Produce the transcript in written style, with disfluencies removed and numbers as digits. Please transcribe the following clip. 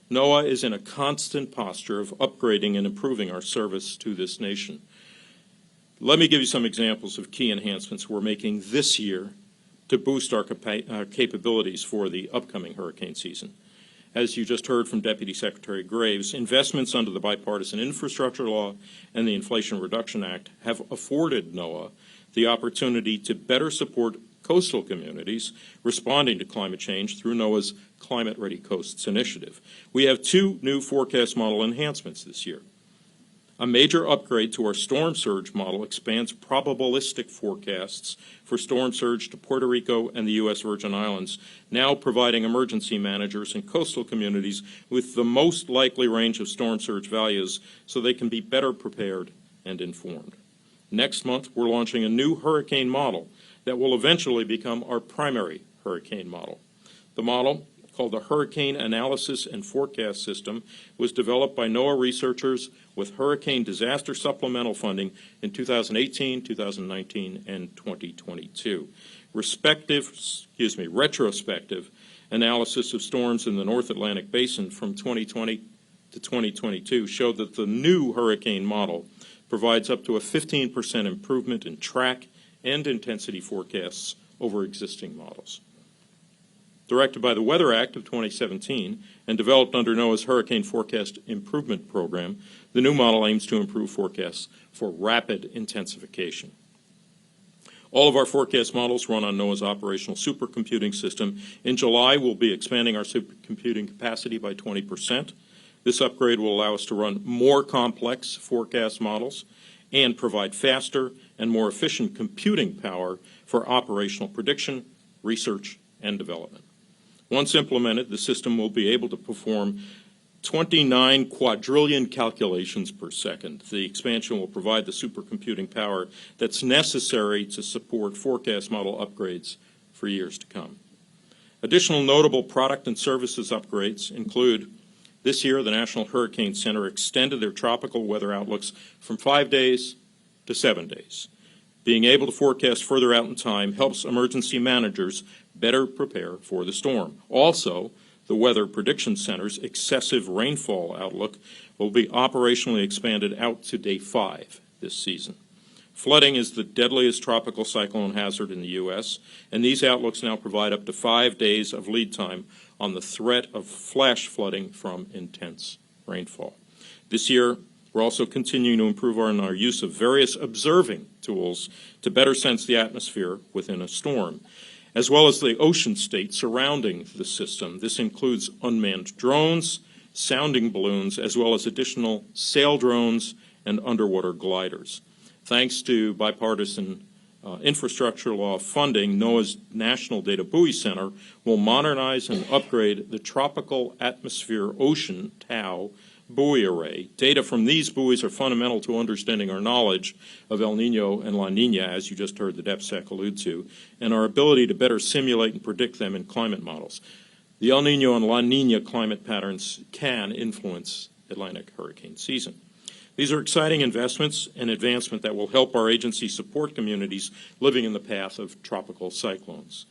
NOAA is in a constant posture of upgrading and improving our service to this nation. Let me give you some examples of key enhancements we're making this year to boost our capabilities for the upcoming hurricane season. As you just heard from Deputy Secretary Graves, investments under the Bipartisan Infrastructure Law and the Inflation Reduction Act have afforded NOAA the opportunity to better support coastal communities responding to climate change through NOAA's Climate Ready Coasts initiative. We have 2 new forecast model enhancements this year. A major upgrade to our storm surge model expands probabilistic forecasts for storm surge to Puerto Rico and the U.S. Virgin Islands, now providing emergency managers and coastal communities with the most likely range of storm surge values so they can be better prepared and informed. Next month, we're launching a new hurricane model that will eventually become our primary hurricane model. The model, called the Hurricane Analysis and Forecast System, was developed by NOAA researchers with hurricane disaster supplemental funding in 2018, 2019, and 2022. Retrospective analysis of storms in the North Atlantic Basin from 2020 to 2022 showed that the new hurricane model provides up to a 15% improvement in track and intensity forecasts over existing models. Directed by the Weather Act of 2017 and developed under NOAA's Hurricane Forecast Improvement Program, the new model aims to improve forecasts for rapid intensification. All of our forecast models run on NOAA's operational supercomputing system. In July, we'll be expanding our supercomputing capacity by 20%. This upgrade will allow us to run more complex forecast models and provide faster and more efficient computing power for operational prediction, research, and development. Once implemented, the system will be able to perform 29 quadrillion calculations per second. The expansion will provide the supercomputing power that's necessary to support forecast model upgrades for years to come. Additional notable product and services upgrades include this year, the National Hurricane Center extended their tropical weather outlooks from 5 days to 7 days. Being able to forecast further out in time helps emergency managers better prepare for the storm. Also, the Weather Prediction Center's excessive rainfall outlook will be operationally expanded out to day 5 this season. Flooding is the deadliest tropical cyclone hazard in the U.S., and these outlooks now provide up to 5 days of lead time on the threat of flash flooding from intense rainfall. This year, we're also continuing to improve our use of various observing tools to better sense the atmosphere within a storm, as well as the ocean state surrounding the system. This includes unmanned drones, sounding balloons, as well as additional sail drones and underwater gliders. Thanks to bipartisan infrastructure law funding, NOAA's National Data Buoy Center will modernize and upgrade the Tropical Atmosphere Ocean TAO buoy array. Data from these buoys are fundamental to understanding our knowledge of El Nino and La Nina, as you just heard the DepSec allude to, and our ability to better simulate and predict them in climate models. The El Nino and La Nina climate patterns can influence Atlantic hurricane season. These are exciting investments and advancement that will help our agency support communities living in the path of tropical cyclones.